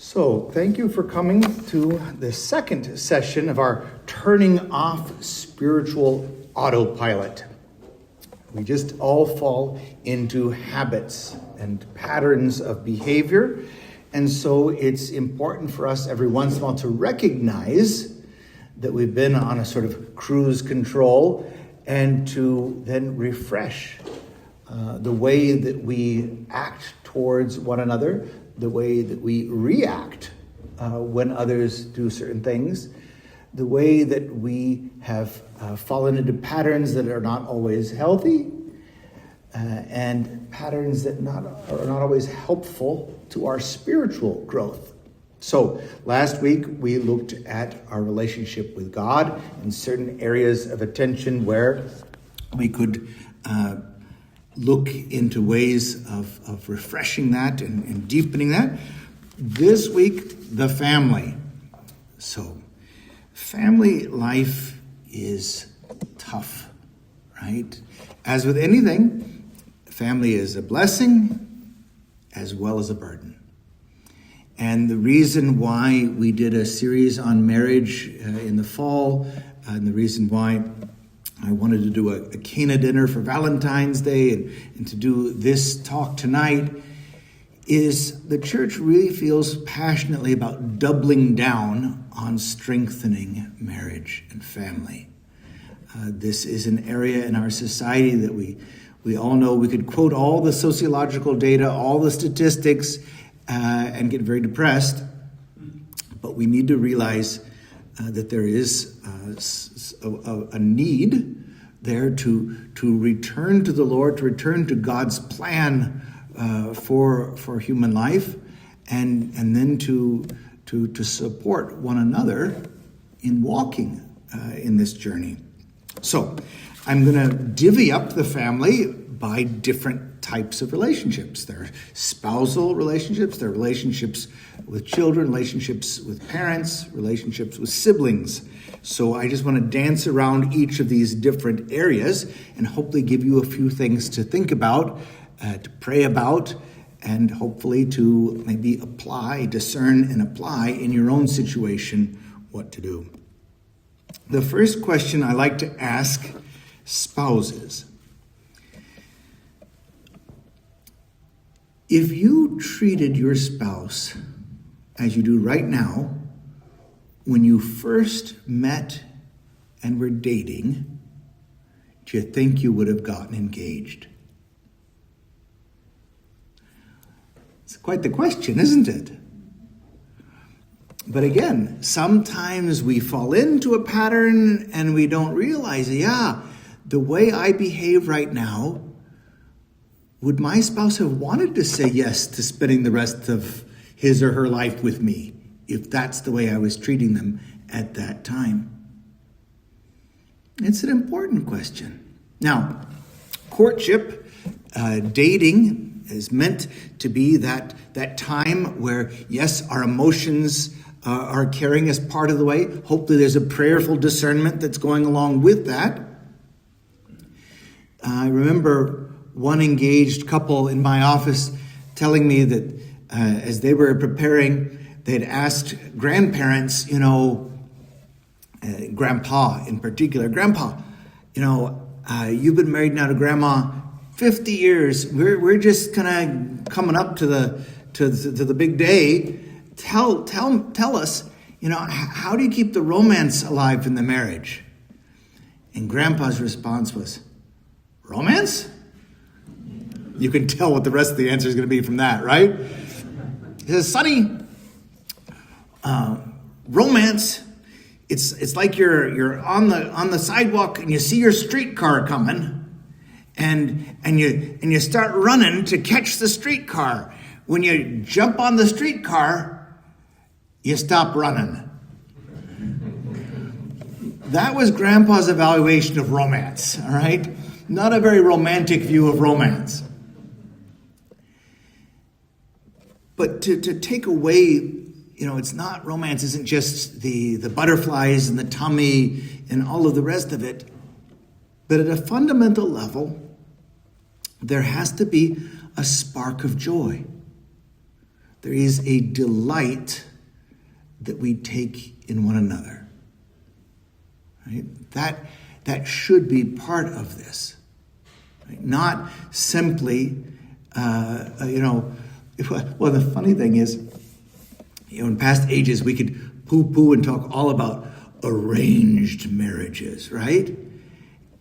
So, thank you for coming to the second session of our Turning Off Spiritual Autopilot. We just all fall into habits and patterns of behavior, and so it's important for us every once in a while to recognize that we've been on a sort of cruise control and to then refresh the way that we act towards one another, the way that we react when others do certain things, the way that we have fallen into patterns that are not always healthy, and patterns that are not always helpful to our spiritual growth. So last week we looked at our relationship with God and certain areas of attention where we could look into ways of refreshing that and deepening that. This week, the family. So, family life is tough, right? As with anything, family is a blessing as well as a burden. And the reason why we did a series on marriage in the fall, and the reason why I wanted to do a Cana dinner for Valentine's Day and to do this talk tonight is the church really feels passionately about doubling down on strengthening marriage and family. This is an area in our society that we all know. We could quote all the sociological data, all the statistics, and get very depressed. But we need to realize that there is a need there to return to the Lord, to return to God's plan for human life, and then to support one another in walking in this journey. So I'm going to divvy up the family by different types of relationships. There are spousal relationships, there are relationships with children, relationships with parents, relationships with siblings. So I just want to dance around each of these different areas and hopefully give you a few things to think about, to pray about, and hopefully to maybe discern and apply in your own situation what to do. The first question I like to ask spouses: if you treated your spouse as you do right now, when you first met and were dating, do you think you would have gotten engaged? It's quite the question, isn't it? But again, sometimes we fall into a pattern and we don't realize, the way I behave right now, would my spouse have wanted to say yes to spending the rest of his or her life with me if that's the way I was treating them at that time? It's an important question. Now, courtship, dating is meant to be that time where, yes, our emotions are carrying us part of the way. Hopefully there's a prayerful discernment that's going along with that. I remember one engaged couple in my office telling me that as they were preparing, they'd asked grandparents, Grandpa in particular, Grandpa, you've been married now to Grandma 50 years. We're just kind of coming up to the big day. Tell us, how do you keep the romance alive in the marriage? And Grandpa's response was, romance? You can tell what the rest of the answer is going to be from that, right? He says, Sonny, romance, it's like you're on the sidewalk and you see your streetcar coming, and you start running to catch the streetcar. When you jump on the streetcar, you stop running. That was Grandpa's evaluation of romance, all right? Not a very romantic view of romance. But to take away, it's not, romance isn't just the butterflies and the tummy and all of the rest of it. But at a fundamental level, there has to be a spark of joy. there is a delight that we take in one another. Right? That should be part of this. Right? Not simply, well, the funny thing is, in past ages, we could poo-poo and talk all about arranged marriages, right?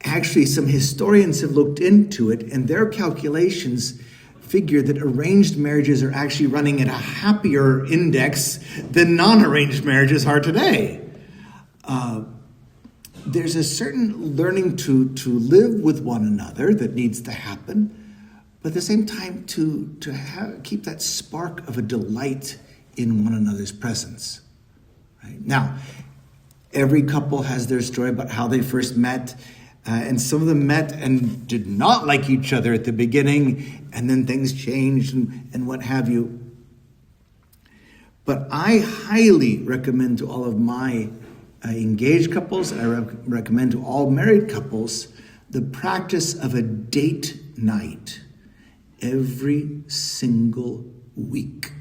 Actually, some historians have looked into it, and their calculations figure that arranged marriages are actually running at a happier index than non-arranged marriages are today. There's a certain learning to live with one another that needs to happen, but at the same time to keep that spark of a delight in one another's presence. Right? Now, every couple has their story about how they first met, and some of them met and did not like each other at the beginning, and then things changed and what have you. But I highly recommend to all of my engaged couples, and I recommend to all married couples, the practice of a date night every single week.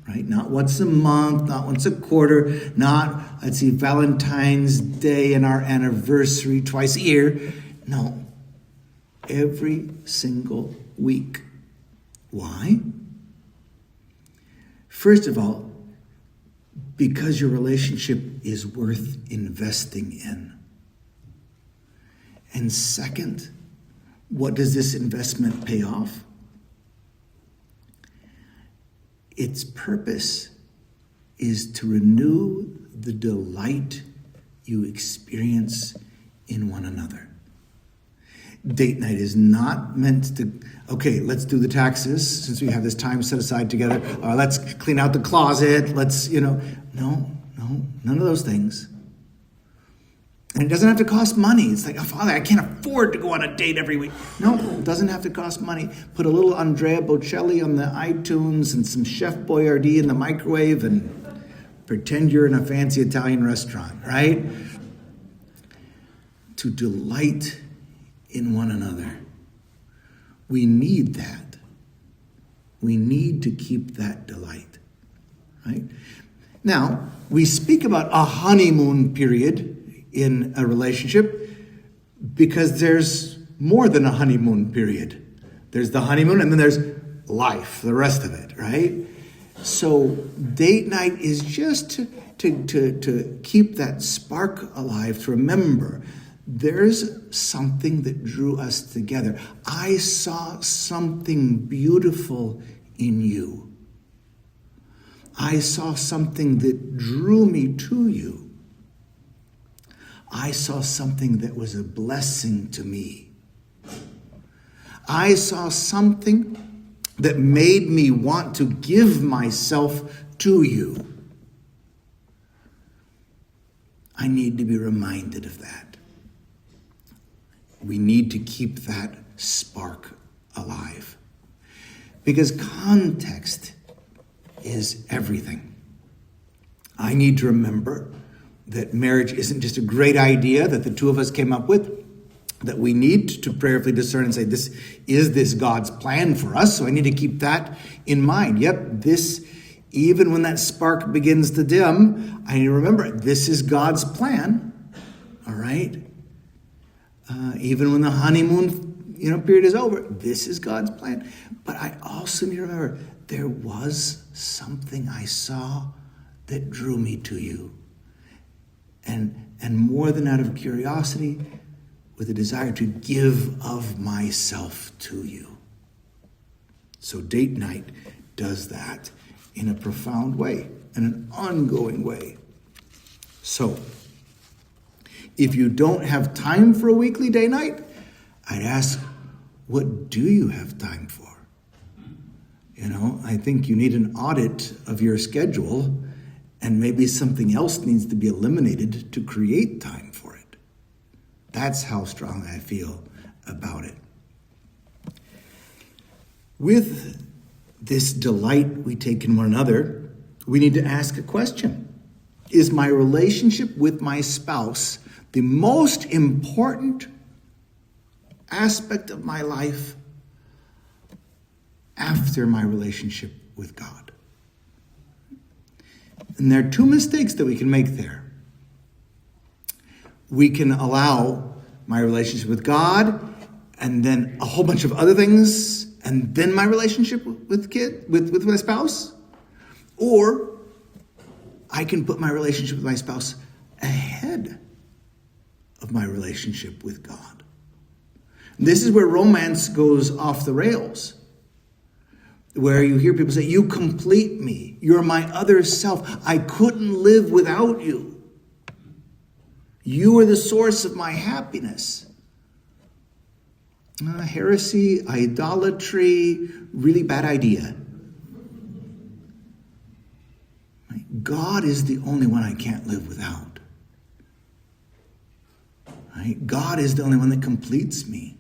Right? Not once a month, not once a quarter, not, Valentine's Day and our anniversary twice a year. No, every single week. Why? First of all, because your relationship is worth investing in. And second, what does this investment pay off? Its purpose is to renew the delight you experience in one another. Date night is not meant to, okay, let's do the taxes since we have this time set aside together. Let's clean out the closet. No, none of those things. And it doesn't have to cost money. It's like, Father, I can't afford to go on a date every week. No, it doesn't have to cost money. Put a little Andrea Bocelli on the iTunes and some Chef Boyardee in the microwave and pretend you're in a fancy Italian restaurant, right? To delight in one another. We need that. We need to keep that delight, right? Now, we speak about a honeymoon period in a relationship because there's more than a honeymoon period. There's the honeymoon and then there's life, the rest of it, right? So date night is just to keep that spark alive, to remember there's something that drew us together. I saw something beautiful in you. I saw something that drew me to you. I saw something that was a blessing to me. I saw something that made me want to give myself to you. I need to be reminded of that. We need to keep that spark alive. Because context is everything. I need to remember that marriage isn't just a great idea that the two of us came up with, that we need to prayerfully discern and say, is this God's plan for us? So I need to keep that in mind. Yep, even when that spark begins to dim, I need to remember, this is God's plan, all right? Even when the honeymoon period is over, this is God's plan. But I also need to remember, there was something I saw that drew me to you. And more than out of curiosity, with a desire to give of myself to you. So date night does that in a profound way, in an ongoing way. So, if you don't have time for a weekly day night, I'd ask, what do you have time for? I think you need an audit of your schedule, and maybe something else needs to be eliminated to create time for it. That's how strong I feel about it. With this delight we take in one another, we need to ask a question. Is my relationship with my spouse the most important aspect of my life after my relationship with God? And there are two mistakes that we can make there. We can allow my relationship with God and then a whole bunch of other things and then my relationship with my spouse. Or I can put my relationship with my spouse ahead of my relationship with God. This is where romance goes off the rails. Where you hear people say, you complete me. You're my other self. I couldn't live without you. You are the source of my happiness. Heresy, idolatry, really bad idea. God is the only one I can't live without. God is the only one that completes me.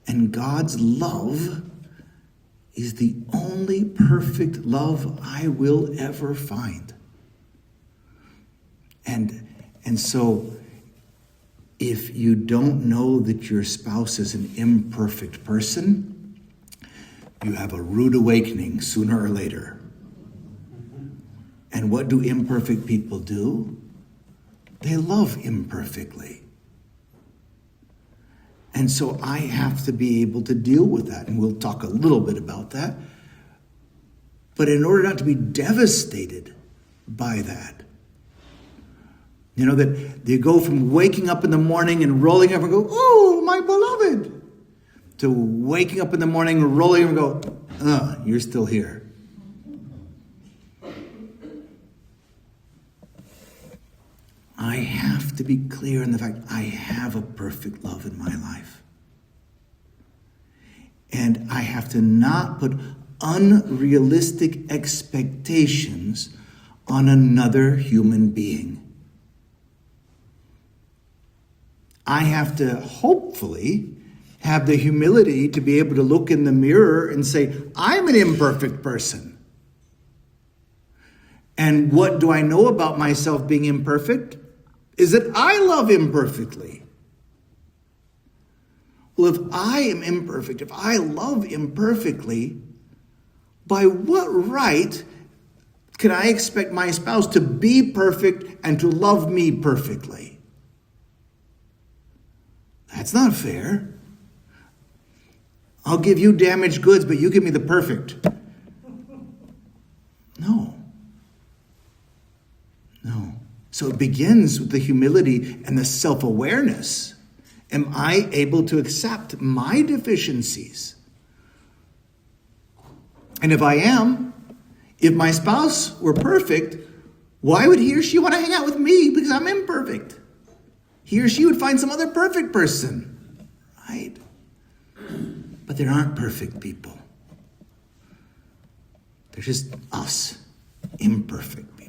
And God's love is the only perfect love I will ever find. And so, if you don't know that your spouse is an imperfect person, you have a rude awakening sooner or later. And what do imperfect people do? They love imperfectly. And so I have to be able to deal with that. And we'll talk a little bit about that. But in order not to be devastated by that, that you go from waking up in the morning and rolling up and go, oh, my beloved, to waking up in the morning and rolling up and go, you're still here. I have to be clear in the fact I have a perfect love in my life. And I have to not put unrealistic expectations on another human being. I have to hopefully have the humility to be able to look in the mirror and say, I'm an imperfect person. And what do I know about myself being imperfect? Is that I love imperfectly. Well, if I am imperfect, if I love imperfectly, by what right can I expect my spouse to be perfect and to love me perfectly? That's not fair. I'll give you damaged goods, but you give me the perfect. No. So it begins with the humility and the self-awareness. Am I able to accept my deficiencies? And if I am, if my spouse were perfect, why would he or she want to hang out with me? Because I'm imperfect. He or she would find some other perfect person, right? But there aren't perfect people. They're just us, imperfect people.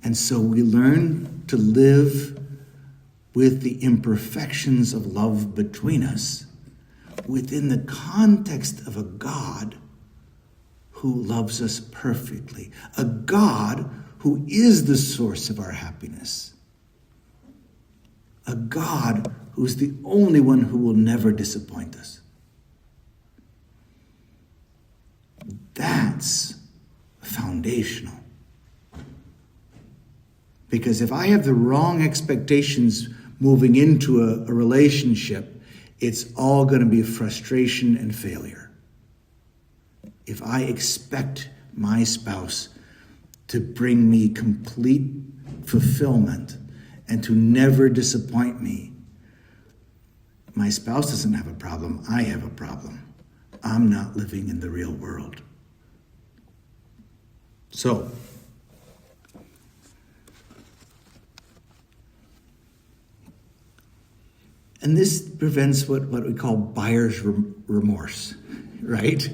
And so we learn to live with the imperfections of love between us within the context of a God who loves us perfectly, a God who is the source of our happiness, a God who's the only one who will never disappoint us. That's foundational. Because if I have the wrong expectations moving into a relationship, it's all going to be frustration and failure. If I expect my spouse to bring me complete fulfillment and to never disappoint me, my spouse doesn't have a problem. I have a problem. I'm not living in the real world. So, and this prevents what we call buyer's remorse, right?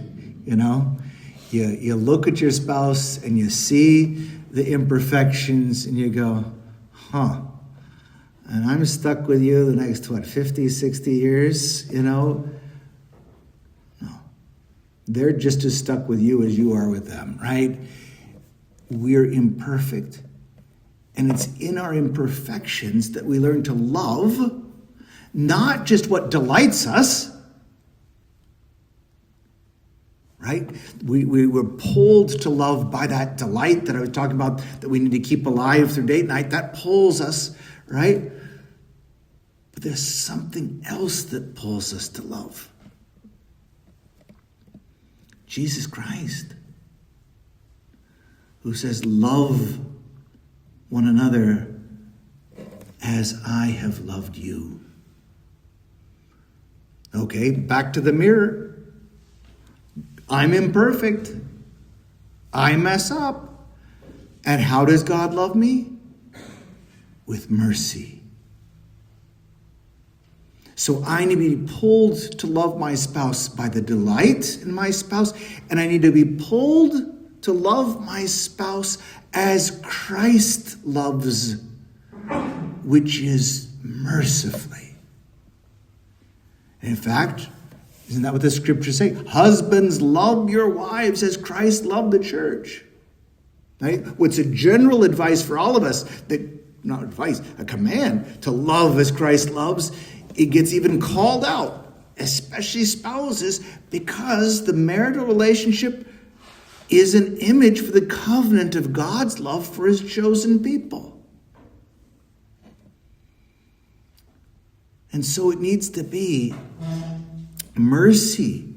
You look at your spouse and you see the imperfections and you go, and I'm stuck with you the next, 50, 60 years, No. They're just as stuck with you as you are with them, right? We're imperfect. And it's in our imperfections that we learn to love not just what delights us, right? We were pulled to love by that delight that I was talking about, that we need to keep alive through date night. That pulls us, right? But there's something else that pulls us to love. Jesus Christ, who says, love one another as I have loved you. Okay, back to the mirror. I'm imperfect. I mess up. And how does God love me? With mercy. So I need to be pulled to love my spouse by the delight in my spouse, and I need to be pulled to love my spouse as Christ loves, which is mercifully. And in fact, isn't that what the scriptures say? Husbands, love your wives as Christ loved the church. Right? What's a general advice for all of us, not advice, a command to love as Christ loves. It gets even called out, especially spouses, because the marital relationship is an image for the covenant of God's love for his chosen people. And so it needs to be mercy.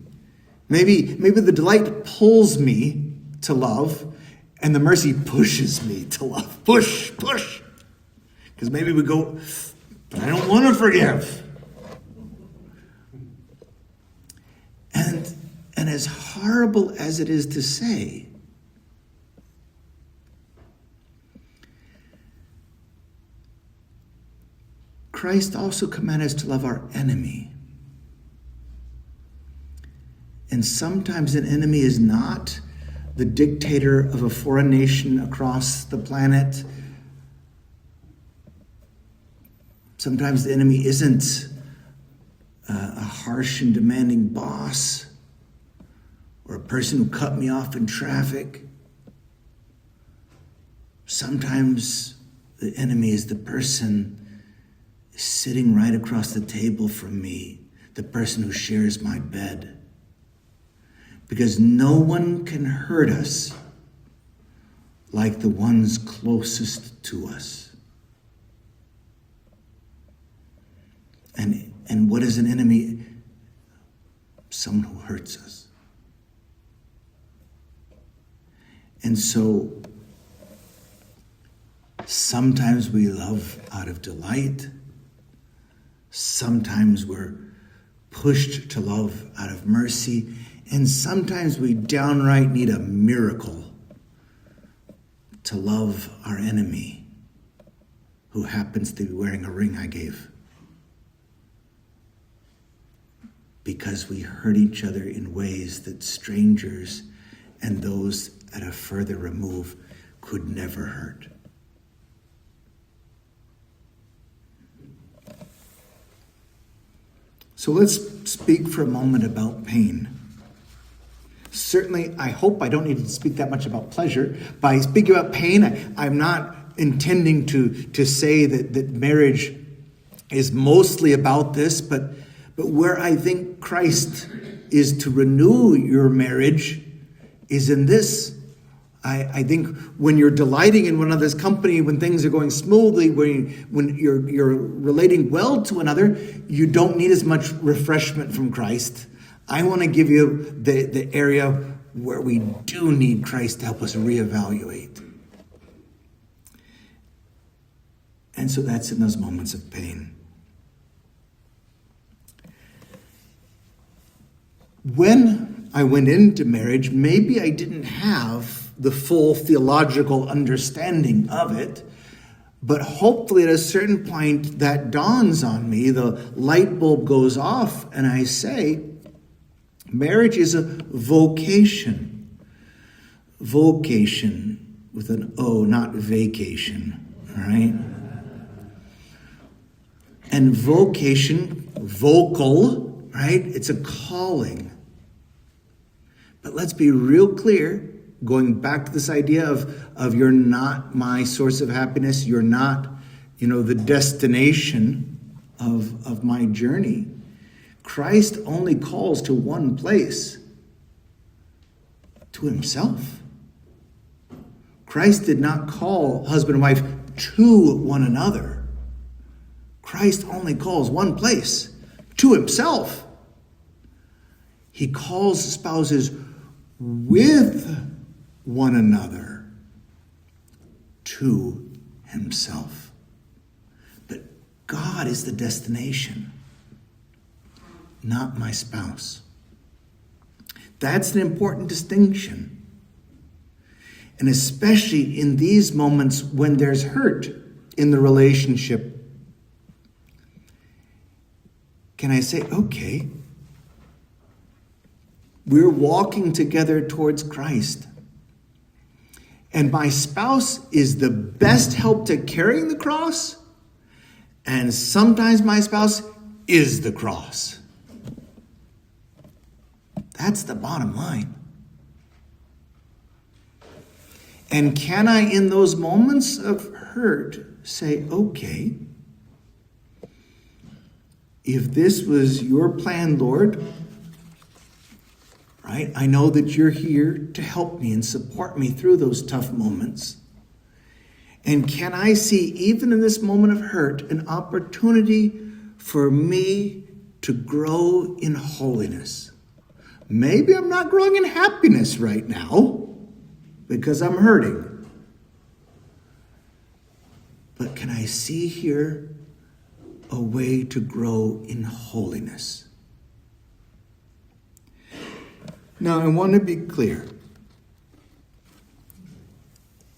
Maybe the delight pulls me to love, and the mercy pushes me to love. Push. Because maybe we go, but I don't want to forgive. And as horrible as it is to say, Christ also commanded us to love our enemy. And sometimes an enemy is not the dictator of a foreign nation across the planet. Sometimes the enemy isn't a harsh and demanding boss or a person who cut me off in traffic. Sometimes the enemy is the person sitting right across the table from me, the person who shares my bed. Because no one can hurt us like the ones closest to us. And what is an enemy? Someone who hurts us. And so sometimes we love out of delight. Sometimes we're pushed to love out of mercy. And sometimes we downright need a miracle to love our enemy who happens to be wearing a ring I gave. Because we hurt each other in ways that strangers and those at a further remove could never hurt. So let's speak for a moment about pain. Certainly, I hope I don't need to speak that much about pleasure. By speaking about pain, I'm not intending to say that marriage is mostly about this, but where I think Christ is to renew your marriage is in this. I think when you're delighting in one another's company, when things are going smoothly, when you're relating well to another, you don't need as much refreshment from Christ. I want to give you the area where we do need Christ to help us reevaluate. And so that's in those moments of pain. When I went into marriage, maybe I didn't have the full theological understanding of it, but hopefully at a certain point that dawns on me, the light bulb goes off, and I say, marriage is a vocation. Vocation with an O, not vacation, all right? And vocation, vocal, right? It's a calling. But let's be real clear, going back to this idea of you're not my source of happiness, you're not, the destination of my journey. Christ only calls to one place. to himself. Christ did not call husband and wife to one another. Christ only calls one place, to himself. He calls spouses with one another to himself. But God is the destination, not my spouse. That's an important distinction. And especially in these moments when there's hurt in the relationship, can I say, okay, we're walking together towards Christ, and my spouse is the best help to carrying the cross, and sometimes my spouse is the cross. That's the bottom line. And can I, in those moments of hurt, say, okay, if this was your plan, Lord, right? I know that you're here to help me and support me through those tough moments. And can I see, even in this moment of hurt, an opportunity for me to grow in holiness? Maybe I'm not growing in happiness right now because I'm hurting. But can I see here a way to grow in holiness? Now, I want to be clear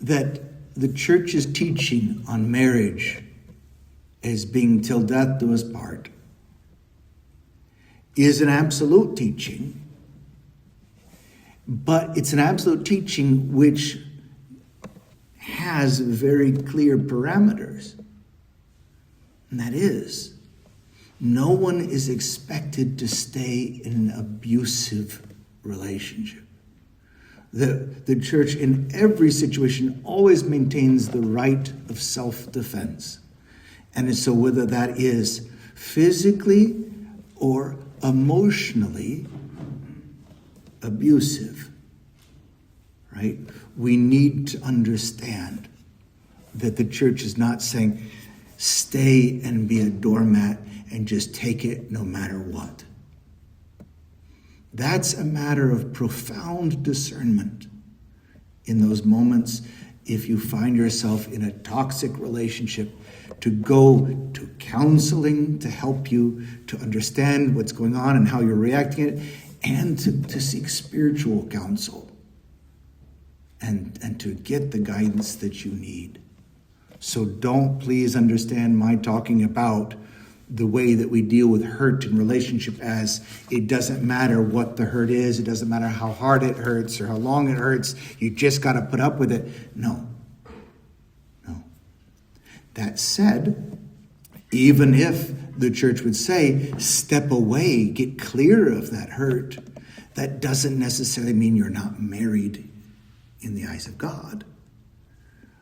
that the church's teaching on marriage as being till death do us part is an absolute teaching, but it's an absolute teaching which has very clear parameters. And that is, no one is expected to stay in an abusive relationship. The church in every situation always maintains the right of self-defense. And so whether that is physically or emotionally abusive, right? We need to understand that the church is not saying, stay and be a doormat and just take it no matter what. That's a matter of profound discernment in those moments. If you find yourself in a toxic relationship, to go to counseling to help you to understand what's going on and how you're reacting to it, and to seek spiritual counsel and to get the guidance that you need. So don't please understand my talking about the way that we deal with hurt in relationship as it doesn't matter what the hurt is, it doesn't matter how hard it hurts or how long it hurts, you just got to put up with it. No. That said, even if the church would say, step away, get clear of that hurt, that doesn't necessarily mean you're not married in the eyes of God.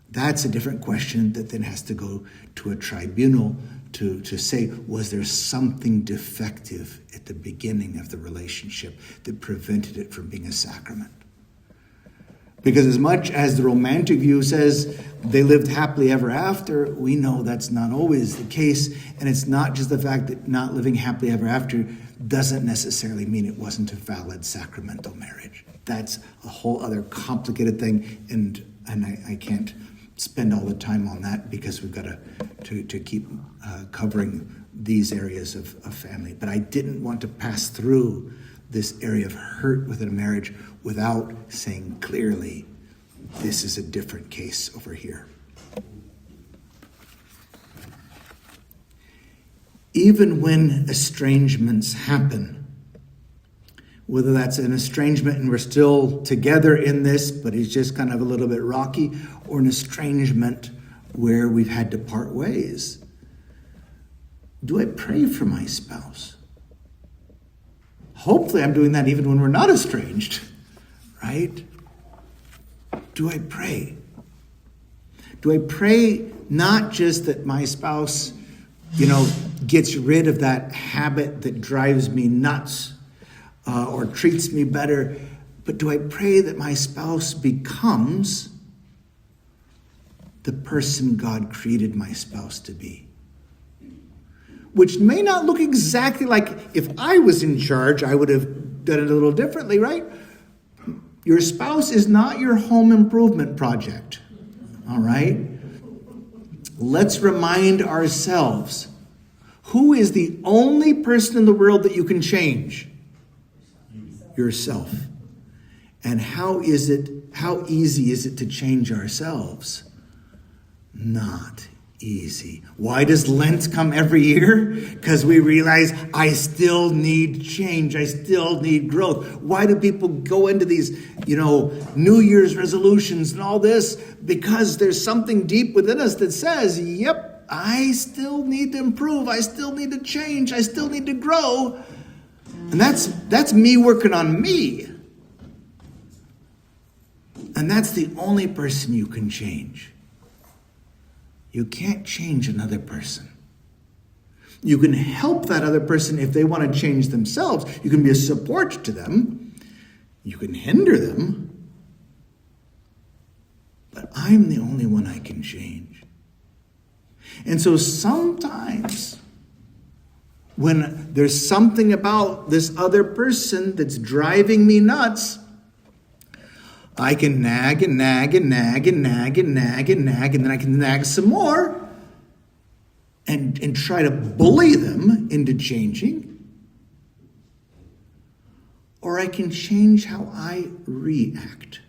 That's a different question that then has to go to a tribunal to say, was there something defective at the beginning of the relationship that prevented it from being a sacrament? Because as much as the romantic view says they lived happily ever after, we know that's not always the case. And it's not just the fact that not living happily ever after doesn't necessarily mean it wasn't a valid sacramental marriage. That's a whole other complicated thing, and I can't spend all the time on that because we've got to keep covering these areas of family. But I didn't want to pass through this area of hurt within a marriage without saying clearly, this is a different case over here. Even when estrangements happen, whether that's an estrangement and we're still together in this, but it's just kind of a little bit rocky, or an estrangement where we've had to part ways, do I pray for my spouse? Hopefully I'm doing that even when we're not estranged, right? Do I pray? Do I pray not just that my spouse, gets rid of that habit that drives me nuts or treats me better, But do I pray that my spouse becomes the person God created my spouse to be? Which may not look exactly like, if I was in charge, I would have done it a little differently, right? Your spouse is not your home improvement project, all right? Let's remind ourselves, who is the only person in the world that you can change? Yourself. And how easy is it to change ourselves? Not easy. Why does Lent come every year? Because we realize I still need change. I still need growth. Why do people go into these, New Year's resolutions and all this? Because there's something deep within us that says, yep, I still need to improve. I still need to change. I still need to grow. And that's me working on me. And that's the only person you can change. You can't change another person. You can help that other person if they want to change themselves. You can be a support to them. You can hinder them. But I'm the only one I can change. And so sometimes when there's something about this other person that's driving me nuts, I can nag and nag and nag and nag and nag and nag, and then I can nag some more and try to bully them into changing. Or I can change how I react.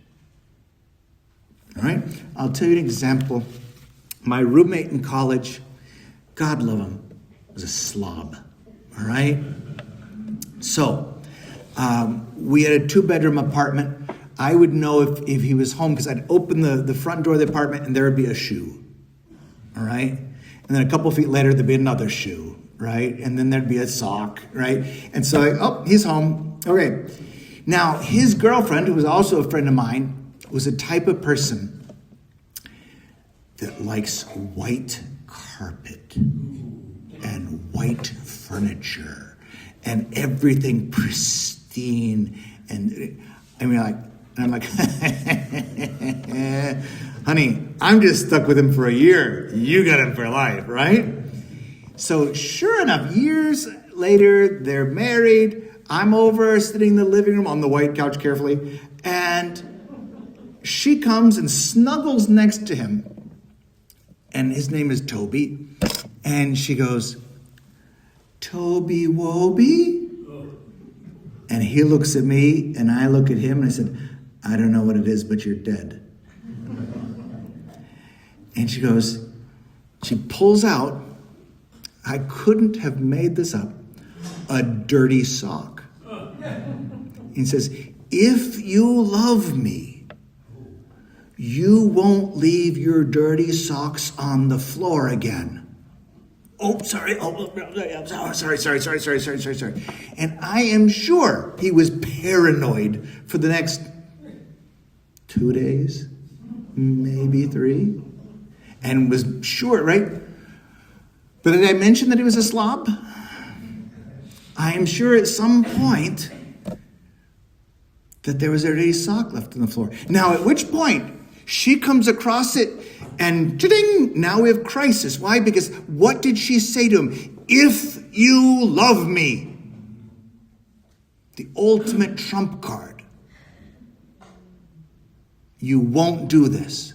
All right? I'll tell you an example. My roommate in college, God love him, was a slob. All right? So, we had a 2-bedroom apartment. I would know if he was home because I'd open the front door of the apartment and there would be a shoe, all right? And then a couple feet later, there'd be another shoe, right? And then there'd be a sock, right? And so, he's home. Okay. Now, his girlfriend, who was also a friend of mine, was a type of person that likes white carpet and white furniture and everything pristine. And I'm like, honey, I'm just stuck with him for a year. You got him for life, right? So sure enough, years later, they're married. I'm over sitting in the living room on the white couch carefully. And she comes and snuggles next to him. And his name is Toby. And she goes, Toby Woby? And he looks at me and I look at him and I said, I don't know what it is, but you're dead. And she pulls out, I couldn't have made this up, a dirty sock. He says, if you love me, you won't leave your dirty socks on the floor again. Oh, sorry. Sorry. And I am sure he was paranoid for the next 2 days, maybe 3, and was sure, right? But did I mention that he was a slob? I am sure at some point that there was a dirty sock left on the floor. Now, at which point she comes across it and ta-ding, now we have crisis. Why? Because what did she say to him? If you love me. The ultimate trump card. You won't do this.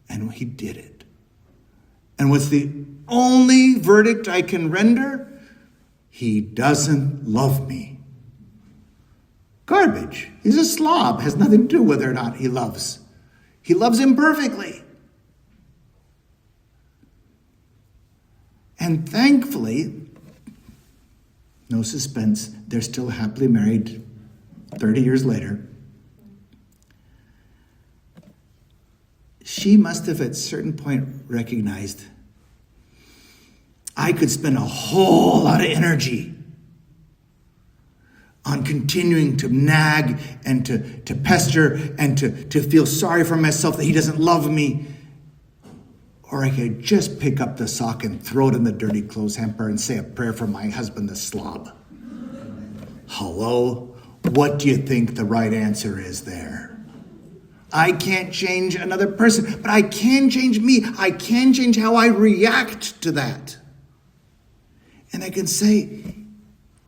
And he did it. And what's the only verdict I can render? He doesn't love me. Garbage. He's a slob. Has nothing to do with whether or not he loves. He loves imperfectly. And thankfully, no suspense, they're still happily married 30 years later. She must have at a certain point recognized I could spend a whole lot of energy on continuing to nag and to pester and to feel sorry for myself that he doesn't love me. Or I could just pick up the sock and throw it in the dirty clothes hamper and say a prayer for my husband, the slob. Hello? What do you think the right answer is there? I can't change another person, but I can change me. I can change how I react to that. And I can say,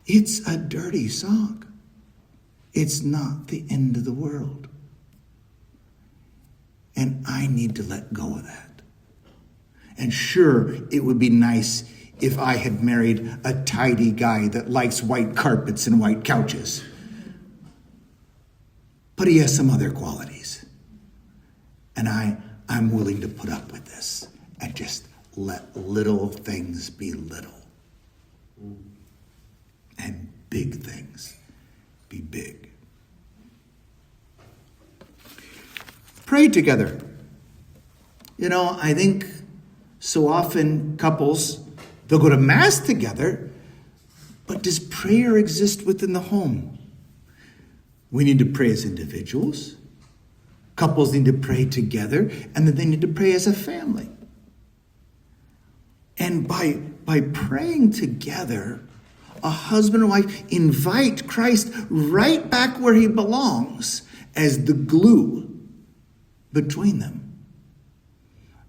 it's a dirty sock. It's not the end of the world. And I need to let go of that. And sure, it would be nice if I had married a tidy guy that likes white carpets and white couches. But he has some other qualities. And I'm willing to put up with this and just let little things be little. And big things be big. Pray together. I think so often couples, they'll go to Mass together, but does prayer exist within the home? We need to pray as individuals. Couples need to pray together, and then they need to pray as a family. And by praying together, a husband and wife invite Christ right back where he belongs as the glue between them.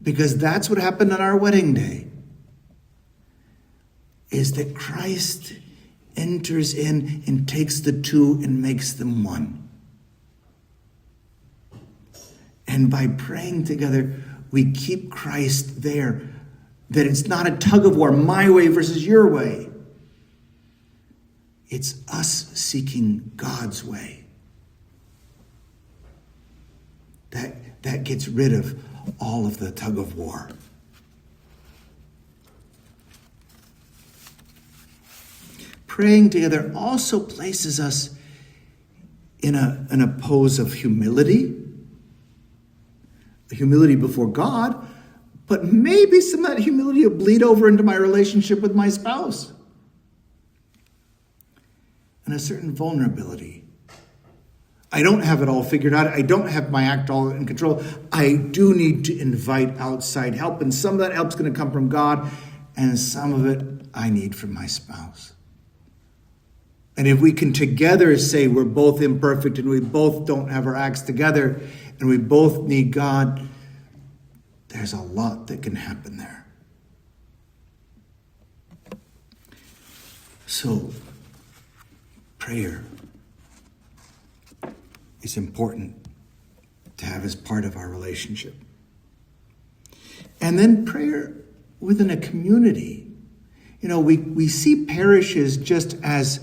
Because that's what happened on our wedding day, is that Christ enters in and takes the two and makes them one. And by praying together, we keep Christ there. That it's not a tug of war, my way versus your way. It's us seeking God's way. That gets rid of all of the tug of war. Praying together also places us in a pose of humility before God, but maybe some of that humility will bleed over into my relationship with my spouse. And a certain vulnerability. I don't have it all figured out. I don't have my act all in control. I do need to invite outside help, and some of that help's going to come from God, and some of it I need from my spouse. And if we can together say we're both imperfect and we both don't have our acts together and we both need God, there's a lot that can happen there. So, prayer is important to have as part of our relationship. And then prayer within a community. We see parishes just as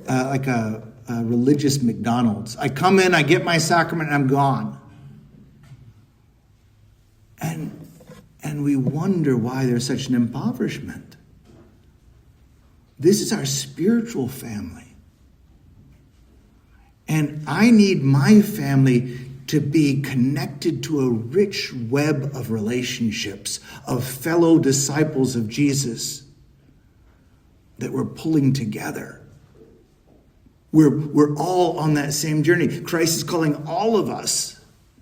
like a religious McDonald's. I come in, I get my sacrament, and I'm gone. And we wonder why there's such an impoverishment. This is our spiritual family. And I need my family to be connected to a rich web of relationships, of fellow disciples of Jesus that we're pulling together. We're all on that same journey. Christ is calling all of us.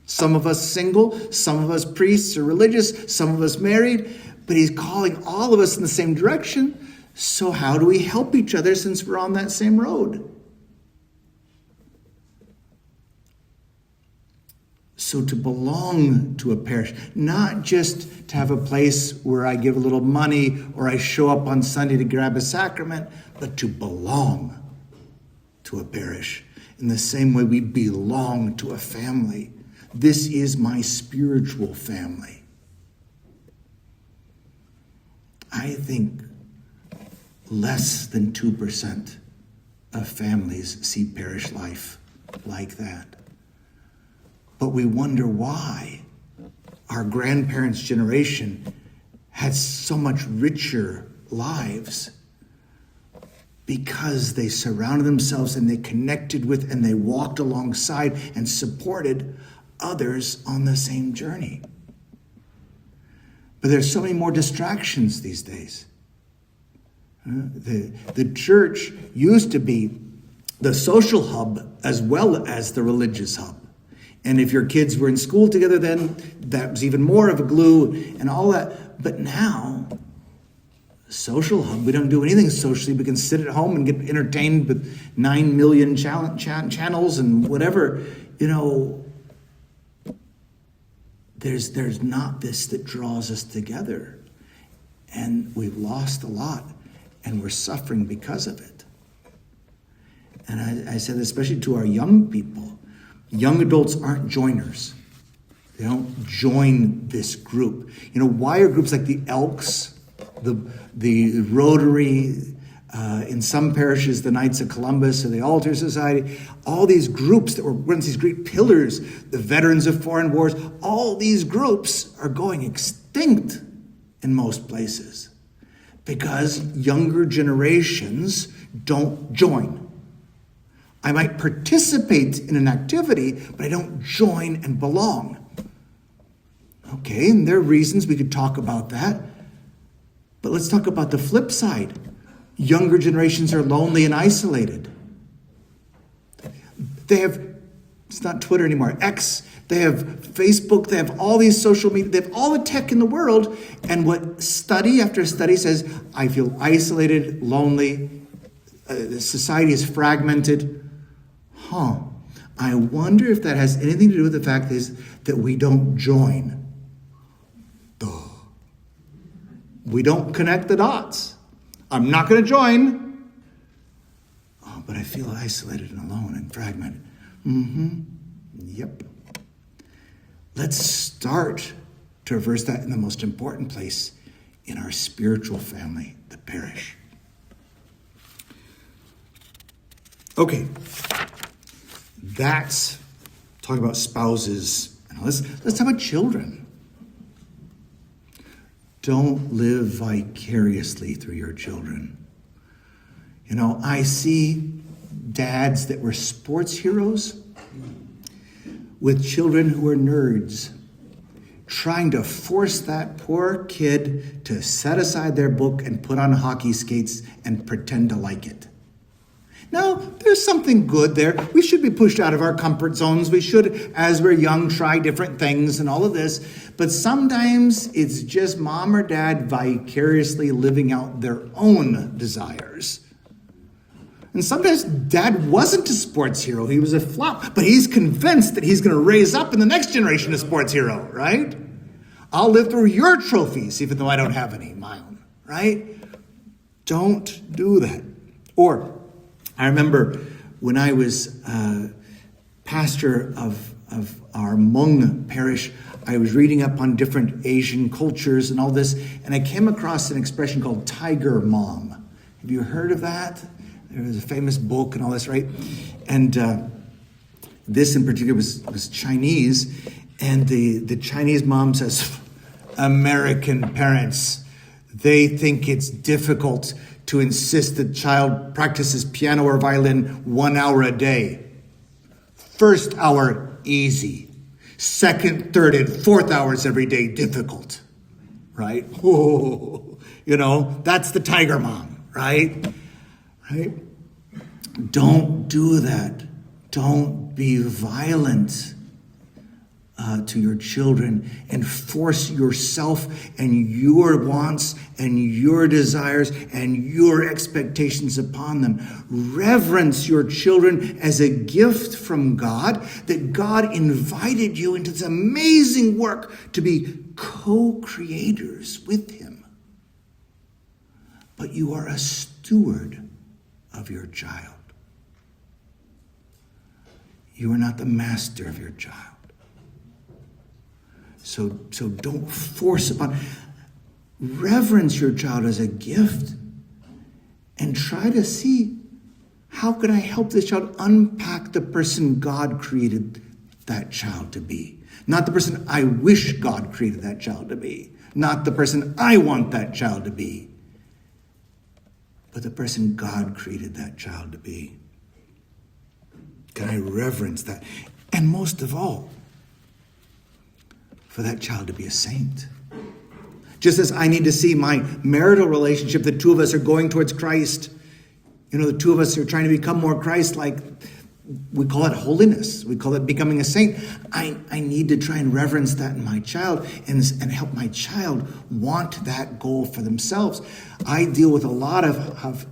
Some of us single, some of us priests or religious, some of us married, but he's calling all of us in the same direction. So how do we help each other since we're on that same road? So to belong to a parish, not just to have a place where I give a little money or I show up on Sunday to grab a sacrament, but to belong to a parish in the same way we belong to a family. This is my spiritual family. I think less than 2% of families see parish life like that. But we wonder why our grandparents' generation had so much richer lives, because they surrounded themselves and they connected with and they walked alongside and supported others on the same journey. But there's so many more distractions these days. The church used to be the social hub as well as the religious hub. And if your kids were in school together, then that was even more of a glue and all that. But now, social hub. We don't do anything socially. We can sit at home and get entertained with 9 million channels and whatever. There's not this that draws us together. And we've lost a lot, and we're suffering because of it. And I said, especially to our young people, young adults aren't joiners. They don't join this group. Why are groups like the Elks, the Rotary, in some parishes, the Knights of Columbus or the Altar Society, all these groups that were once these great pillars, the Veterans of Foreign Wars, all these groups are going extinct in most places because younger generations don't join. I might participate in an activity, but I don't join and belong. Okay, and there are reasons we could talk about that. But let's talk about the flip side. Younger generations are lonely and isolated. They have, it's not Twitter anymore, X. They have Facebook. They have all these social media. They have all the tech in the world. And what study after study says, I feel isolated, lonely. Society is fragmented. I wonder if that has anything to do with the fact that we don't join. We don't connect the dots. I'm not going to join. But I feel isolated and alone and fragmented. Yep. Let's start to reverse that in the most important place in our spiritual family, the parish. Okay. That's talking about spouses. Let's talk about children. Don't live vicariously through your children. I see dads that were sports heroes with children who are nerds, trying to force that poor kid to set aside their book and put on hockey skates and pretend to like it. No, there's something good there. We should be pushed out of our comfort zones. We should, as we're young, try different things and all of this. But sometimes it's just mom or dad vicariously living out their own desires. And sometimes dad wasn't a sports hero. He was a flop. But he's convinced that he's going to raise up in the next generation a sports hero, right? I'll live through your trophies, even though I don't have any of my own, right? Don't do that. Or I remember when I was pastor of our Hmong parish, I was reading up on different Asian cultures and all this, and I came across an expression called tiger mom. Have you heard of that? There was a famous book and all this, right? And this in particular was Chinese, and the Chinese mom says, American parents, they think it's difficult to insist that child practices piano or violin 1 hour a day. First hour, easy. Second, third, and fourth hours every day, difficult. Right? That's the tiger mom, right? Right? Don't do that. Don't be violent to your children and force yourself and your wants and your desires and your expectations upon them. Reverence your children as a gift from God, that God invited you into this amazing work to be co-creators with him. But you are a steward of your child. You are not the master of your child. So don't force upon. Reverence your child as a gift and try to see, how can I help this child unpack the person God created that child to be? Not the person I wish God created that child to be. Not the person I want that child to be. But the person God created that child to be. Can I reverence that? And most of all, for that child to be a saint. Just as I need to see my marital relationship, the two of us are going towards Christ. The two of us are trying to become more Christ-like. We call it holiness. We call it becoming a saint. I need to try and reverence that in my child and help my child want that goal for themselves. I deal with a lot of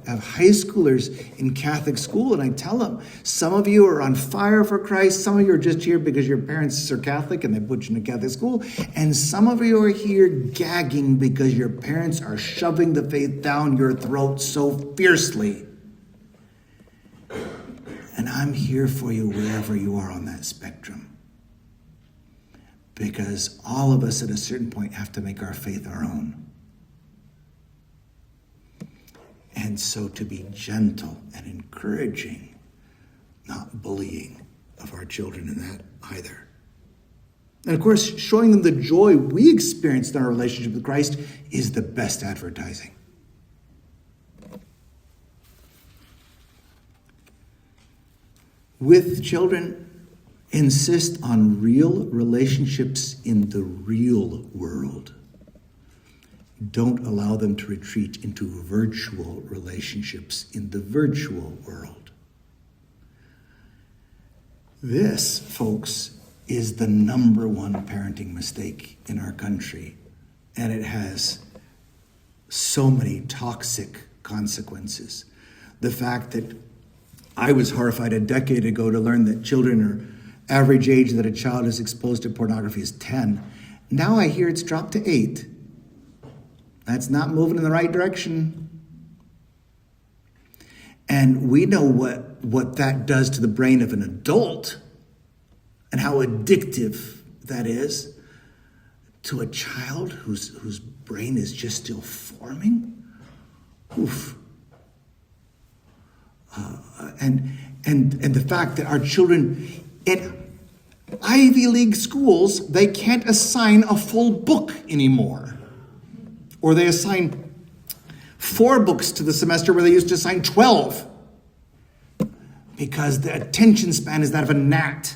high schoolers in Catholic school, and I tell them, some of you are on fire for Christ. Some of you are just here because your parents are Catholic and they put you in a Catholic school. And some of you are here gagging because your parents are shoving the faith down your throat so fiercely. And I'm here for you wherever you are on that spectrum. Because all of us at a certain point have to make our faith our own. And so to be gentle and encouraging, not bullying of our children in that either. And of course, showing them the joy we experience in our relationship with Christ is the best advertising. With children, insist on real relationships in the real world. Don't allow them to retreat into virtual relationships in the virtual world. This, folks, is the number one parenting mistake in our country, and it has so many toxic consequences. The fact that I was horrified a decade ago to learn that average age that a child is exposed to pornography is 10. Now I hear it's dropped to 8. That's not moving in the right direction. And we know what that does to the brain of an adult and how addictive that is to a child whose brain is just still forming. Oof. And the fact that our children in Ivy League schools, they can't assign a full book anymore. Or they assign 4 books to the semester where they used to assign 12. Because the attention span is that of a gnat.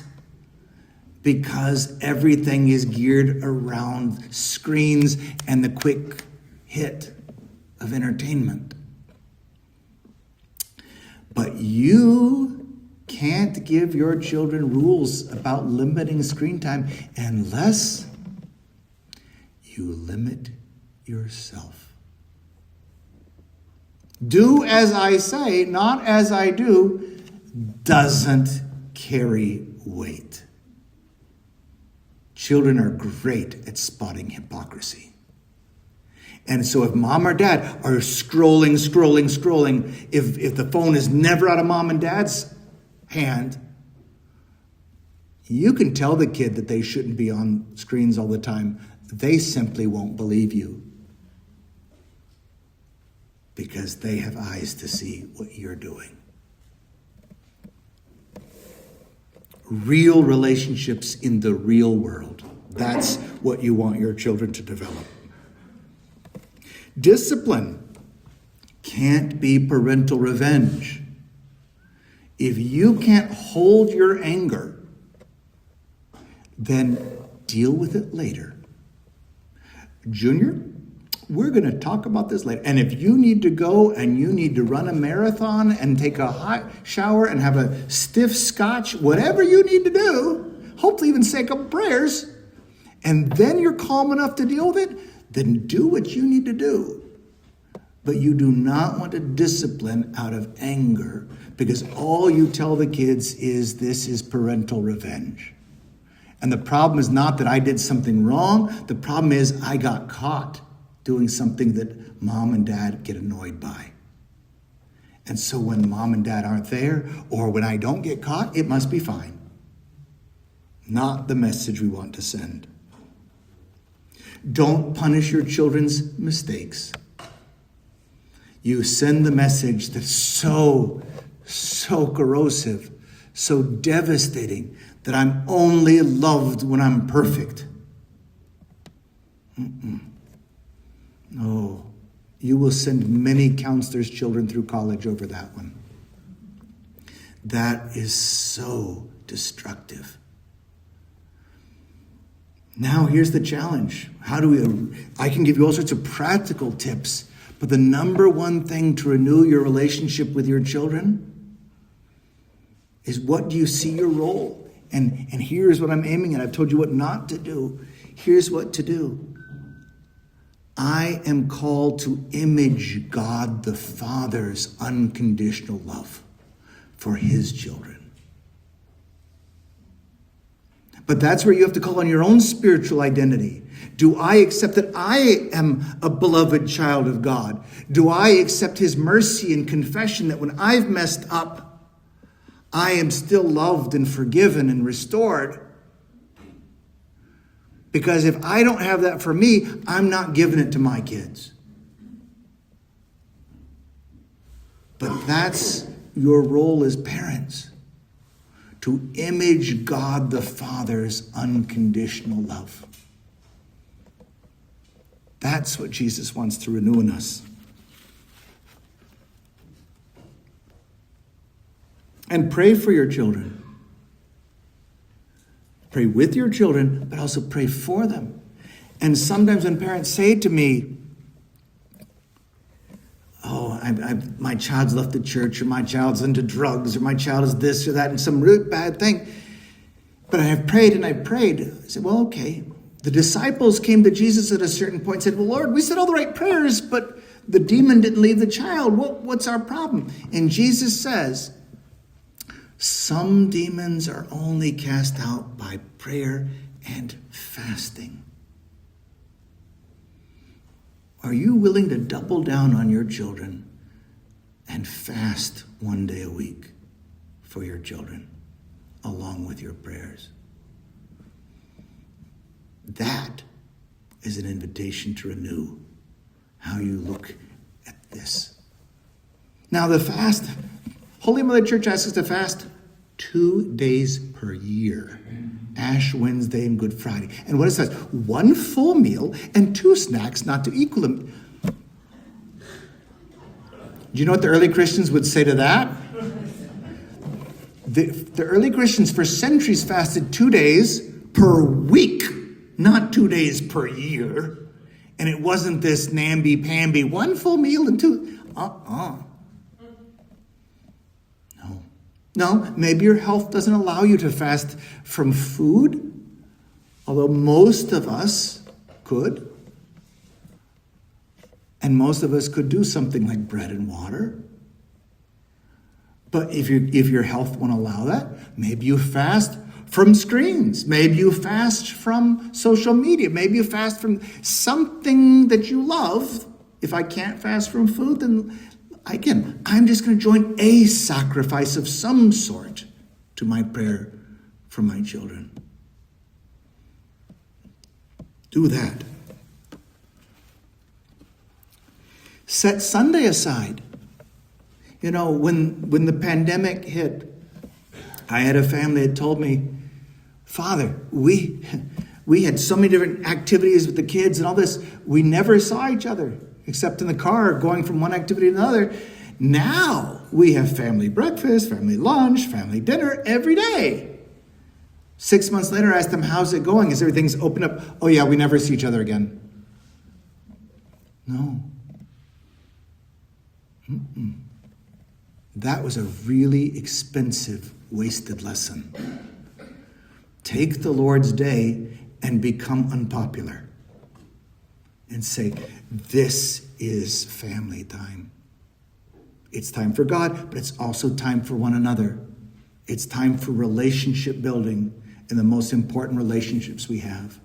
Because everything is geared around screens and the quick hit of entertainment. But you can't give your children rules about limiting screen time unless you limit yourself. Do as I say, not as I do, doesn't carry weight. Children are great at spotting hypocrisy. And so if mom or dad are scrolling, if the phone is never out of mom and dad's hand, you can tell the kid that they shouldn't be on screens all the time. They simply won't believe you because they have eyes to see what you're doing. Real relationships in the real world. That's what you want your children to develop. Discipline can't be parental revenge. If you can't hold your anger, then deal with it later. Junior, we're going to talk about this later. And if you need to go and you need to run a marathon and take a hot shower and have a stiff scotch, whatever you need to do, hopefully even say a couple prayers, and then you're calm enough to deal with it, then do what you need to do. But you do not want to discipline out of anger because all you tell the kids is this is parental revenge. And the problem is not that I did something wrong. The problem is I got caught doing something that mom and dad get annoyed by. And so when mom and dad aren't there or when I don't get caught, it must be fine. Not the message we want to send. Don't punish your children's mistakes. You send the message that's so corrosive, so devastating, that I'm only loved when I'm perfect. No, you will send many counselors' children through college over that one. That is so destructive. Now, here's the challenge. I can give you all sorts of practical tips, but the number one thing to renew your relationship with your children is what do you see your role? And here's what I'm aiming at. I've told you what not to do. Here's what to do. I am called to image God the Father's unconditional love for his children. But that's where you have to call on your own spiritual identity. Do I accept that I am a beloved child of God? Do I accept his mercy and confession that when I've messed up, I am still loved and forgiven and restored? Because if I don't have that for me, I'm not giving it to my kids. But that's your role as parents, to image God the Father's unconditional love. That's what Jesus wants to renew in us. And pray for your children. Pray with your children, but also pray for them. And sometimes when parents say to me, oh, my child's left the church, or my child's into drugs, or my child is this or that, and some really bad thing. But I have prayed and I've prayed. I said, well, okay. The disciples came to Jesus at a certain point and said, well, Lord, we said all the right prayers, but the demon didn't leave the child. What's our problem? And Jesus says, some demons are only cast out by prayer and fasting. Are you willing to double down on your children and fast one day a week for your children, along with your prayers? That is an invitation to renew how you look at this. Now the fast, Holy Mother Church asks us to fast 2 days per year. Ash Wednesday and Good Friday. And what it says, 1 full meal and 2 snacks not to equal them. Do you know what the early Christians would say to that? The early Christians for centuries fasted 2 days per week, not 2 days per year. And it wasn't this namby-pamby, 1 full meal and 2. No, maybe your health doesn't allow you to fast from food, although most of us could. And most of us could do something like bread and water. But if your health won't allow that, maybe you fast from screens. Maybe you fast from social media. Maybe you fast from something that you love. If I can't fast from food, then I'm just going to join a sacrifice of some sort to my prayer for my children. Do that. Set Sunday aside. You know, when the pandemic hit, I had a family that told me, Father, we had so many different activities with the kids and all this. We never saw each other except in the car going from one activity to another. Now we have family breakfast, family lunch, family dinner every day. 6 months later, I asked them, how's it going? Is everything's open up? Oh yeah, we never see each other again. No. That was a really expensive, wasted lesson. Take the Lord's day and become unpopular. And say, this is family time. It's time for God, but it's also time for one another. It's time for relationship building in the most important relationships we have.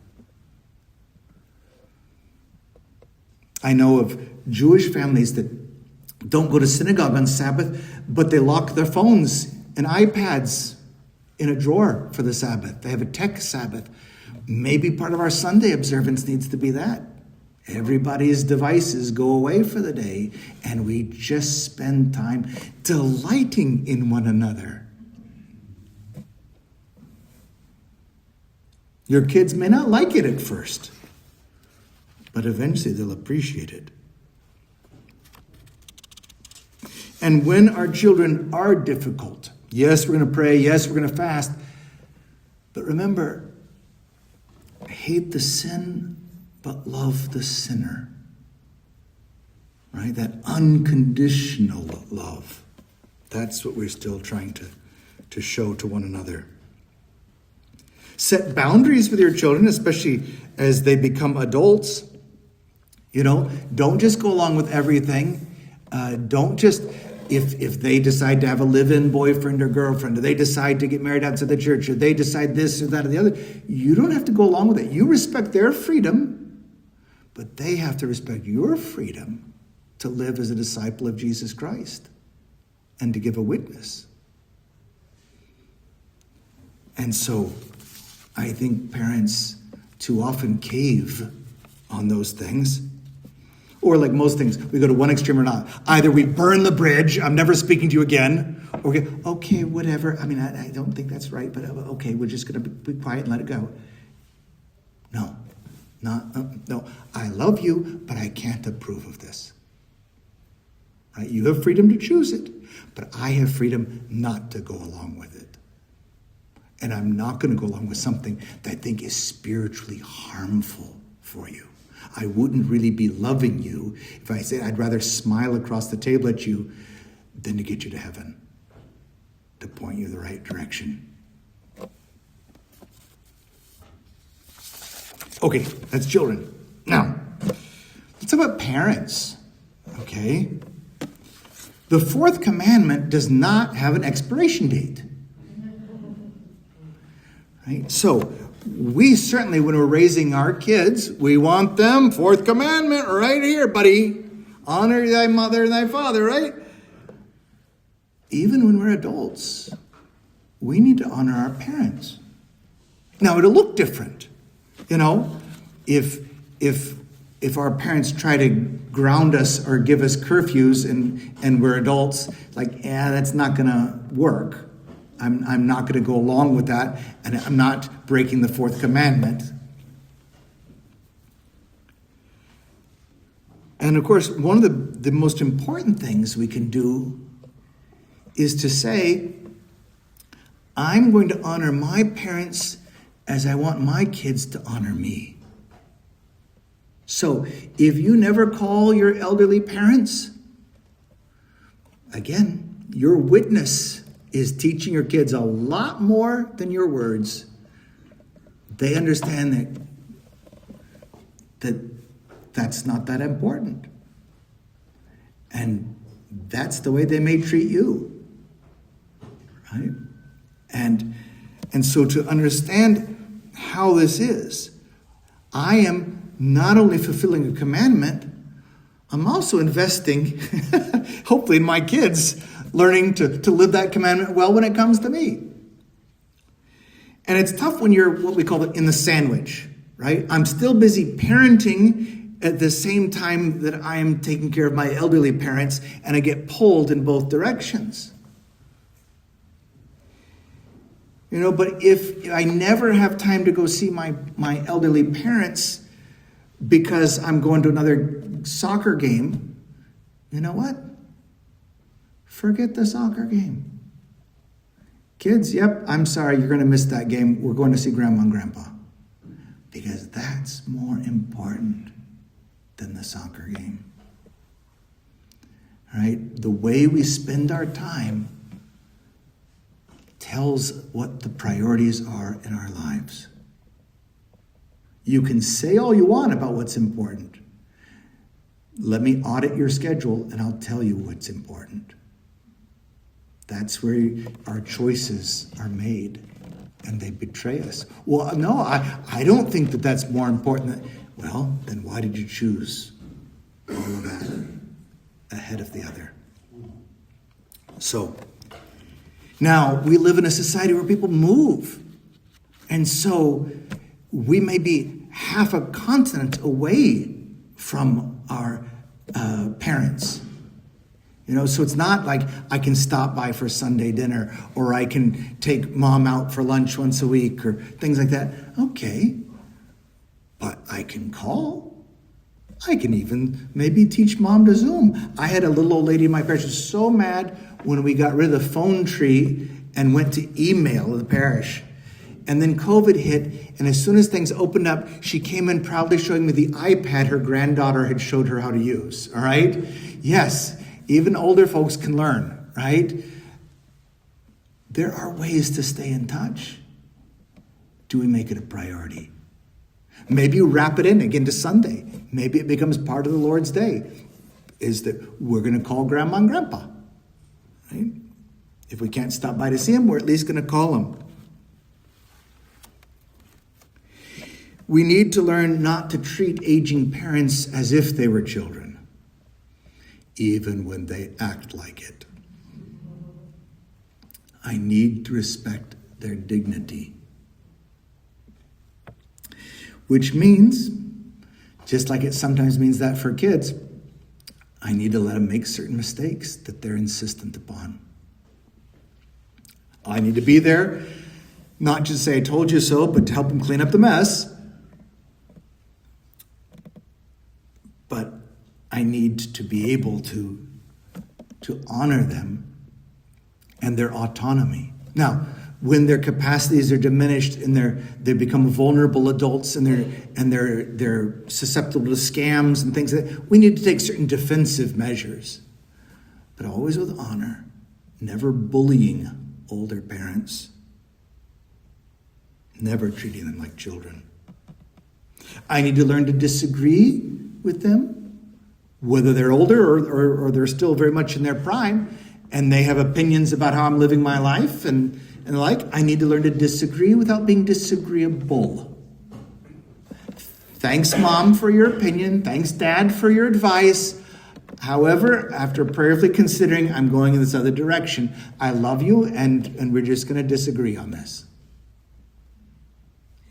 I know of Jewish families that don't go to synagogue on Sabbath, but they lock their phones and iPads in a drawer for the Sabbath. They have a tech Sabbath. Maybe part of our Sunday observance needs to be that. Everybody's devices go away for the day, and we just spend time delighting in one another. Your kids may not like it at first, but eventually they'll appreciate it. And when our children are difficult, yes, we're going to pray, yes, we're going to fast, but remember, hate the sin, but love the sinner. Right? That unconditional love. That's what we're still trying to show to one another. Set boundaries with your children, especially as they become adults. Don't just go along with everything. Don't just, if they decide to have a live-in boyfriend or girlfriend, or they decide to get married outside the church, or they decide this or that or the other, you don't have to go along with it. You respect their freedom, but they have to respect your freedom to live as a disciple of Jesus Christ and to give a witness. And so I think parents too often cave on those things. Or like most things, we go to one extreme or not. Either we burn the bridge, I'm never speaking to you again, or we go, okay, whatever. I mean, I don't think that's right, but okay, we're just going to be quiet and let it go. No, I love you, but I can't approve of this. Right? You have freedom to choose it, but I have freedom not to go along with it. And I'm not going to go along with something that I think is spiritually harmful for you. I wouldn't really be loving you if I said I'd rather smile across the table at you than to get you to heaven, to point you the right direction. Okay, that's children. Now, let's talk about parents, okay? The fourth commandment does not have an expiration date. Right? So, we certainly, when we're raising our kids, we want them, fourth commandment, right here, buddy. Honor thy mother and thy father, right? Even when we're adults, we need to honor our parents. Now, it'll look different. If our parents try to ground us or give us curfews and we're adults, that's not going to work. I'm not going to go along with that, and I'm not breaking the fourth commandment. And of course, one of the most important things we can do is to say, I'm going to honor my parents as I want my kids to honor me. So if you never call your elderly parents, again, your witness is teaching your kids a lot more than your words. They understand that's not that important. And that's the way they may treat you. Right? And so to understand how this is, I am not only fulfilling a commandment, I'm also investing, hopefully in my kids, learning to live that commandment well when it comes to me. And it's tough when you're what we call in the sandwich, right? I'm still busy parenting at the same time that I am taking care of my elderly parents, and I get pulled in both directions. But if I never have time to go see my elderly parents because I'm going to another soccer game, you know what? Forget the soccer game. Kids, yep, I'm sorry, you're going to miss that game. We're going to see Grandma and Grandpa. Because that's more important than the soccer game. All right? The way we spend our time tells what the priorities are in our lives. You can say all you want about what's important. Let me audit your schedule and I'll tell you what's important. That's where our choices are made and they betray us. Well, no, I don't think that's more important. Well, then why did you choose all of that ahead of the other? So, now we live in a society where people move. And so we may be half a continent away from our parents. So it's not like I can stop by for Sunday dinner or I can take mom out for lunch once a week or things like that. Okay, but I can call. I can even maybe teach mom to Zoom. I had a little old lady in my parish who was so mad when we got rid of the phone tree and went to email the parish. And then COVID hit, and as soon as things opened up, she came in proudly showing me the iPad her granddaughter had showed her how to use, all right? Yes, even older folks can learn, right? there are ways to stay in touch. Do we make it a priority? Maybe you wrap it in again to Sunday. Maybe it becomes part of the Lord's Day. Is that we're going to call Grandma and Grandpa. Right? If we can't stop by to see them, we're at least going to call them. We need to learn not to treat aging parents as if they were children, even when they act like it. I need to respect their dignity. Which means, just like it sometimes means that for kids, I need to let them make certain mistakes that they're insistent upon. I need to be there, not just say I told you so, but to help them clean up the mess. But I need to be able to honor them and their autonomy. Now, when their capacities are diminished and they become vulnerable adults and they're susceptible to scams and things like that, we need to take certain defensive measures, but always with honor, never bullying older parents, never treating them like children. I need to learn to disagree with them, whether they're older or they're still very much in their prime, and they have opinions about how I'm living my life and the like. I need to learn to disagree without being disagreeable. Thanks, Mom, for your opinion. Thanks, Dad, for your advice. However, after prayerfully considering, I'm going in this other direction. I love you, and we're just going to disagree on this.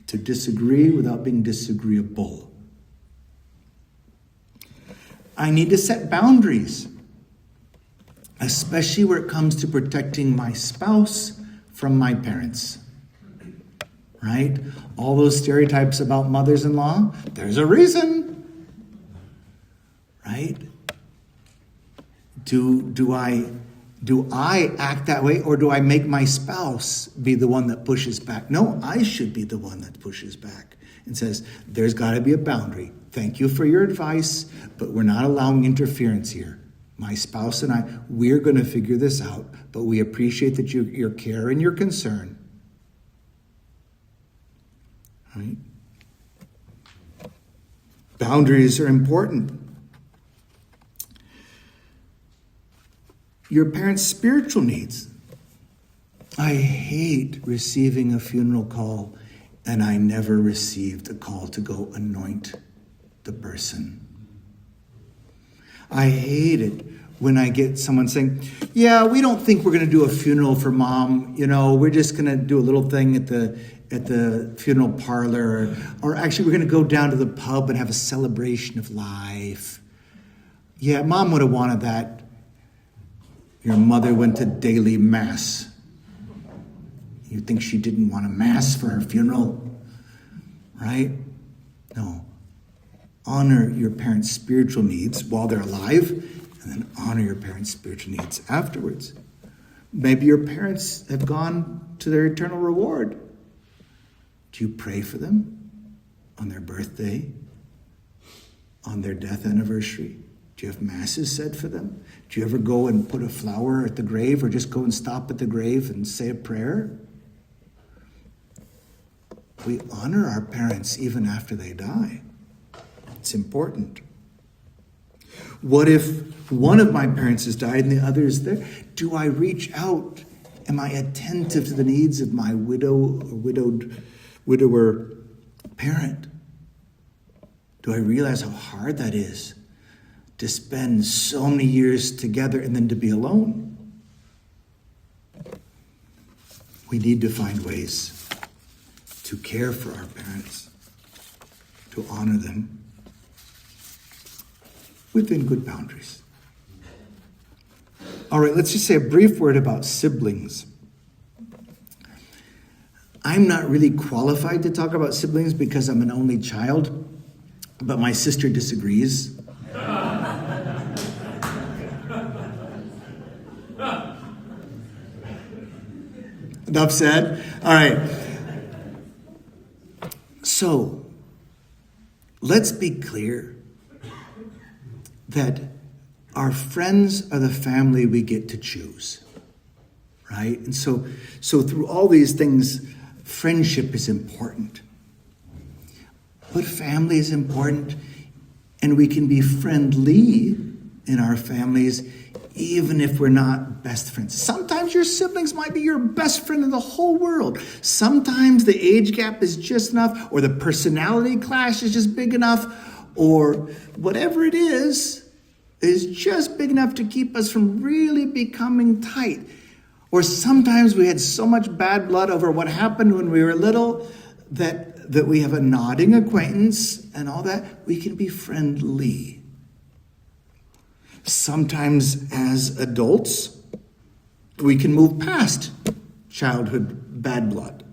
To disagree without being disagreeable. I need to set boundaries, especially where it comes to protecting my spouse from my parents. Right? All those stereotypes about mothers-in-law, there's a reason. Right? Do I act that way, or do I make my spouse be the one that pushes back? No, I should be the one that pushes back and says, there's got to be a boundary. Thank you for your advice, but we're not allowing interference here. My spouse and I, we're going to figure this out, but we appreciate that your care and your concern. Right? Boundaries are important. Your parents' spiritual needs. I hate receiving a funeral call, and I never received a call to go anoint the person. I hate it when I get someone saying, yeah, we don't think we're going to do a funeral for Mom. You know, we're just going to do a little thing at the funeral parlor. Or actually, we're going to go down to the pub and have a celebration of life. Yeah, Mom would have wanted that. Your mother went to daily mass. You think she didn't want a mass for her funeral? Right? No. Honor your parents' spiritual needs while they're alive, and then honor your parents' spiritual needs afterwards. Maybe your parents have gone to their eternal reward. Do you pray for them on their birthday, on their death anniversary? Do you have masses said for them? Do you ever go and put a flower at the grave, or just go and stop at the grave and say a prayer? We honor our parents even after they die. It's important. What if one of my parents has died and the other is there? Do I reach out? Am I attentive to the needs of my widower parent? Do I realize how hard that is to spend so many years together and then to be alone? We need to find ways to care for our parents, to honor them within good boundaries. All right, let's just say a brief word about siblings. I'm not really qualified to talk about siblings because I'm an only child, but my sister disagrees. Enough said. All right. So, let's be clear that our friends are the family we get to choose. right? And so through all these things, friendship is important. But family is important, and we can be friendly in our families even if we're not best friends. Sometimes your siblings might be your best friend in the whole world. Sometimes the age gap is just enough, or the personality clash is just big enough, or whatever it is just big enough to keep us from really becoming tight. Or sometimes we had so much bad blood over what happened when we were little that we have a nodding acquaintance and all that. We can be friendly. Sometimes as adults, we can move past childhood bad blood.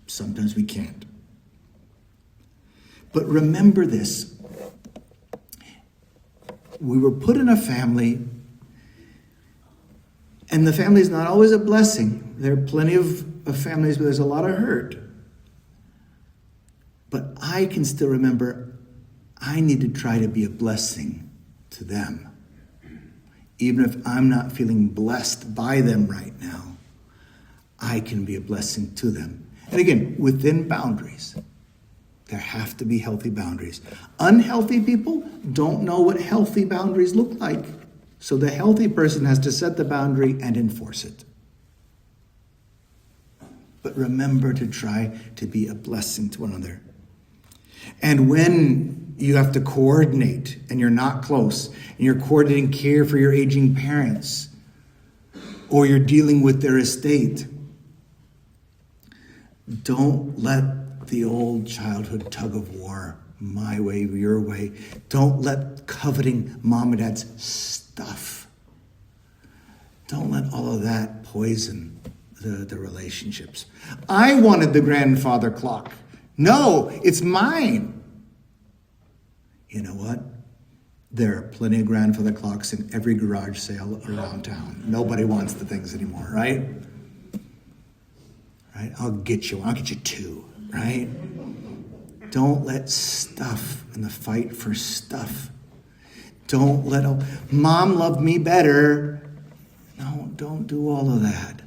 Sometimes we can't. But remember this. We were put in a family, and the family is not always a blessing. There are plenty of families where there's a lot of hurt. But I can still remember I need to try to be a blessing to them. Even if I'm not feeling blessed by them right now, I can be a blessing to them. And again, within boundaries. There have to be healthy boundaries. Unhealthy people don't know what healthy boundaries look like. So the healthy person has to set the boundary and enforce it. But remember to try to be a blessing to one another. And when you have to coordinate and you're not close, and you're coordinating care for your aging parents, or you're dealing with their estate, don't let the old childhood tug of war, my way, your way. Don't let coveting mom and dad's stuff. Don't let all of that poison the relationships. I wanted the grandfather clock. No, it's mine. You know what? There are plenty of grandfather clocks in every garage sale around town. Nobody wants the things anymore, right? Right? I'll get you one. I'll get you two, right? Don't let stuff and the fight for stuff. Don't let, mom loved me better. No, don't do all of that.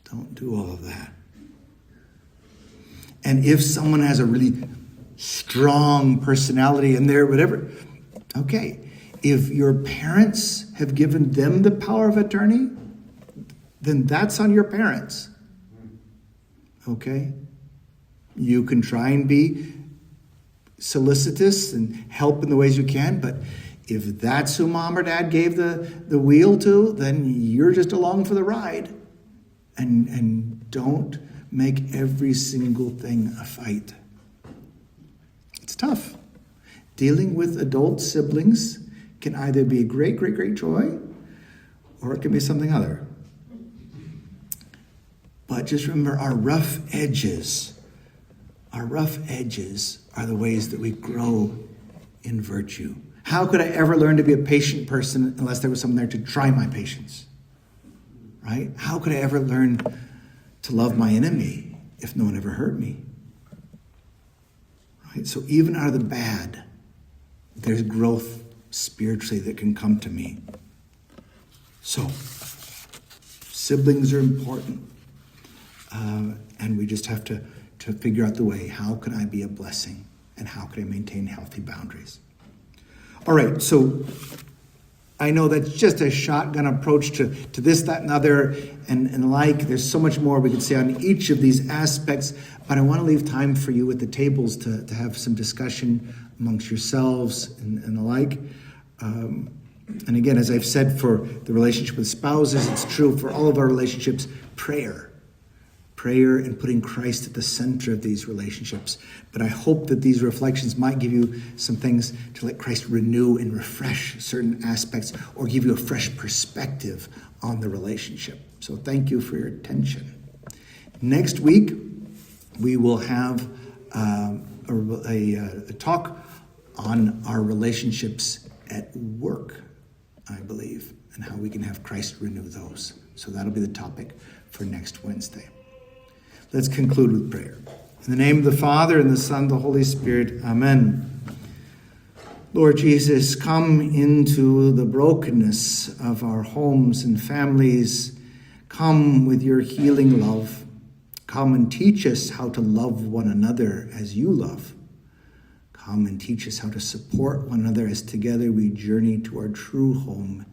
Don't do all of that. And if someone has a really strong personality in there, whatever, okay. If your parents have given them the power of attorney, then that's on your parents. Okay? You can try and be solicitous and help in the ways you can, but if that's who mom or dad gave the wheel to, then you're just along for the ride. And don't make every single thing a fight. It's tough. Dealing with adult siblings can either be a great, great, great joy, or it can be something other. But just remember, our rough edges are the ways that we grow in virtue. How could I ever learn to be a patient person unless there was someone there to try my patience? Right? How could I ever learn to love my enemy if no one ever hurt me? Right? So even out of the bad, there's growth spiritually that can come to me. So, siblings are important. And we just have to figure out the way. How can I be a blessing? And how can I maintain healthy boundaries? All right, so I know that's just a shotgun approach to this, that, and other, and like. There's so much more we could say on each of these aspects, but I want to leave time for you at the tables to have some discussion amongst yourselves and the like. And again, as I've said, for the relationship with spouses, it's true for all of our relationships, prayer and putting Christ at the center of these relationships. But I hope that these reflections might give you some things to let Christ renew and refresh certain aspects, or give you a fresh perspective on the relationship. So thank you for your attention. Next week, we will have a talk on our relationships at work, I believe, and how we can have Christ renew those. So that'll be the topic for next Wednesday. Let's conclude with prayer. In the name of the Father, and the Son, and the Holy Spirit. Amen. Lord Jesus, come into the brokenness of our homes and families. Come with your healing love. Come and teach us how to love one another as you love. Come and teach us how to support one another as together we journey to our true home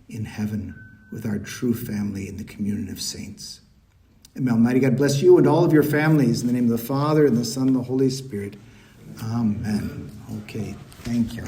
in heaven with our true family in the communion of saints. And may Almighty God bless you and all of your families in the name of the Father and the Son and the Holy Spirit. Amen. Okay, thank you.